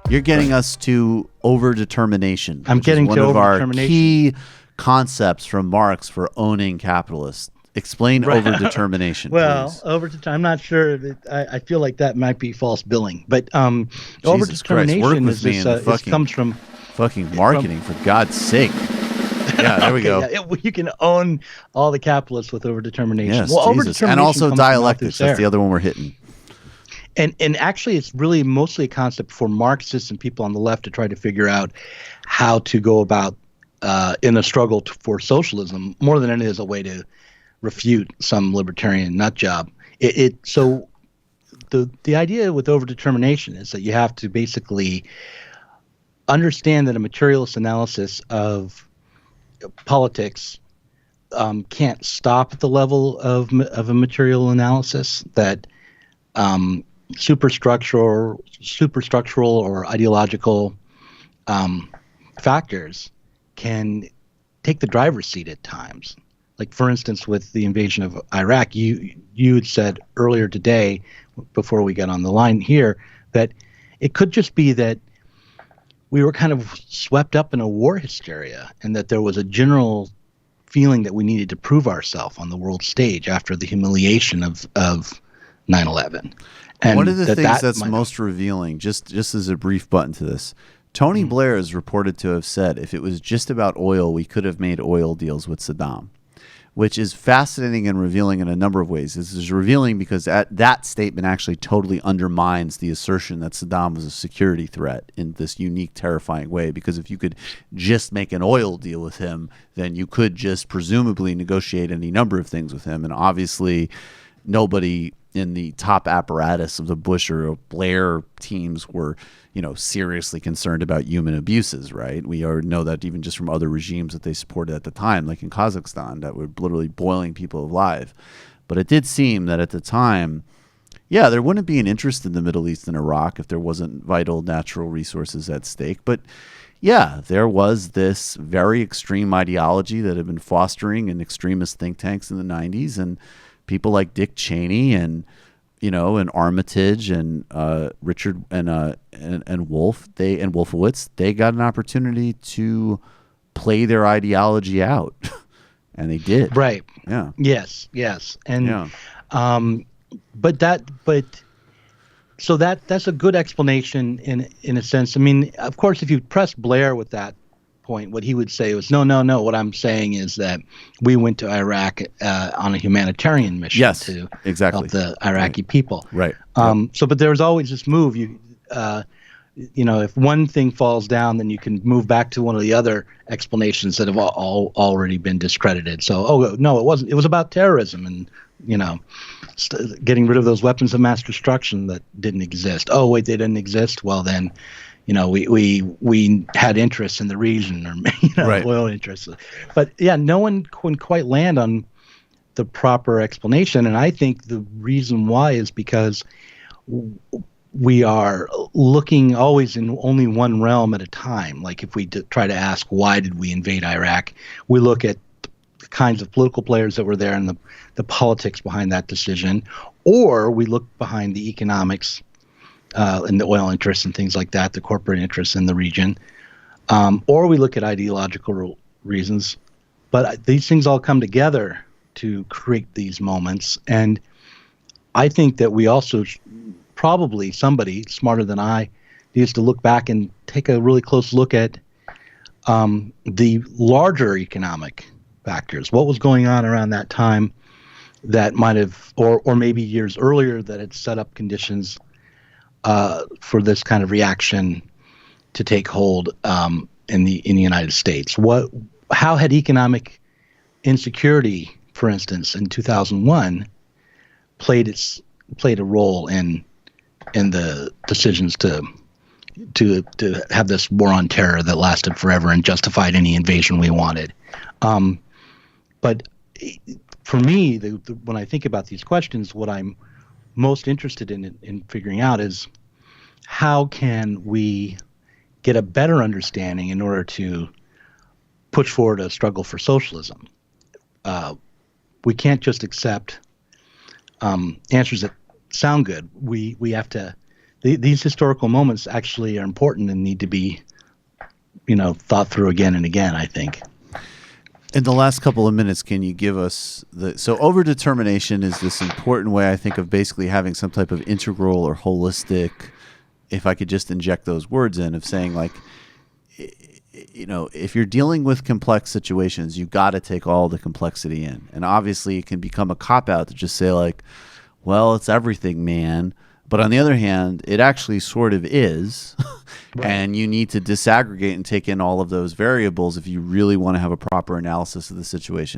You're getting us to overdetermination. I'm getting one to of our overdetermination. key concepts from Marx for owning capitalists. Explain overdetermination, please. I'm not sure. I feel like that might be false billing, but Jesus Christ, work overdetermination with me in the comes from fucking marketing, for God's sake. Yeah, there we go. Yeah, you can own all the capitalists with overdetermination. Yes, well, Jesus. overdetermination And also comes from dialectics. Althusser. That's the other one we're hitting. And actually, it's really mostly a concept for Marxists and people on the left to try to figure out how to go about in a struggle for socialism, more than it is a way to refute some libertarian nut job. So the idea with overdetermination is that you have to basically understand that a materialist analysis of politics can't stop at the level of a material analysis, that superstructural or ideological factors can take the driver's seat at times. Like, for instance, with the invasion of Iraq, you had said earlier today, before we got on the line here, that it could just be that we were kind of swept up in a war hysteria, and that there was a general feeling that we needed to prove ourselves on the world stage after the humiliation of 9/11. And one of the things that's most revealing, just as a brief button to this, Tony Blair is reported to have said, if it was just about oil, we could have made oil deals with Saddam, which is fascinating and revealing in a number of ways. This is revealing because that statement actually totally undermines the assertion that Saddam was a security threat in this unique, terrifying way. Because if you could just make an oil deal with him, then you could just presumably negotiate any number of things with him. And obviously, nobody in the top apparatus of the Bush or Blair teams were, seriously concerned about human abuses, right? We know that even just from other regimes that they supported at the time, like in Kazakhstan, that were literally boiling people alive. But it did seem that at the time, there wouldn't be an interest in the Middle East and Iraq if there wasn't vital natural resources at stake. But there was this very extreme ideology that had been fostering in extremist think tanks in the 90s, and people like Dick Cheney and Armitage and Richard and Wolf, and Wolfowitz, they got an opportunity to play their ideology out, and they did. Right. Yeah. Yes. And so that's a good explanation in a sense. I mean, of course, if you press Blair with that point, what he would say was, no. What I'm saying is that we went to Iraq on a humanitarian mission to help the Iraqi people. Right. But there was always this move. If one thing falls down, then you can move back to one of the other explanations that have already been discredited. So, no, it wasn't. It was about terrorism and, getting rid of those weapons of mass destruction that didn't exist. Oh, wait, they didn't exist? Well, then, we had interests in the region, or oil interests. But no one can quite land on the proper explanation, and I think the reason why is because we are looking always in only one realm at a time. Like, if we try to ask why did we invade Iraq, we look at the kinds of political players that were there and the politics behind that decision, or we look behind the economics and the oil interests and things like that, the corporate interests in the region, or we look at ideological reasons. But these things all come together to create these moments, and I think that we also probably somebody smarter than I needs to look back and take a really close look at the larger economic factors. What was going on around that time that might have, or maybe years earlier, that had set up conditions for this kind of reaction to take hold in the United States. How had economic insecurity, for instance, in 2001, played a role in the decisions to have this war on terror that lasted forever and justified any invasion we wanted? But for me, when I think about these questions, what I'm most interested in figuring out is how can we get a better understanding in order to push forward a struggle for socialism. We can't just accept answers that sound good. We have to. these historical moments actually are important and need to be, thought through again and again, I think. In the last couple of minutes, can you give us so overdetermination is this important way, I think, of basically having some type of integral or holistic, if I could just inject those words in, of saying like, if you're dealing with complex situations, you got to take all the complexity in. And obviously it can become a cop-out to just say like, well, it's everything, man. But on the other hand, it actually sort of is. Right. And you need to disaggregate and take in all of those variables if you really want to have a proper analysis of the situation.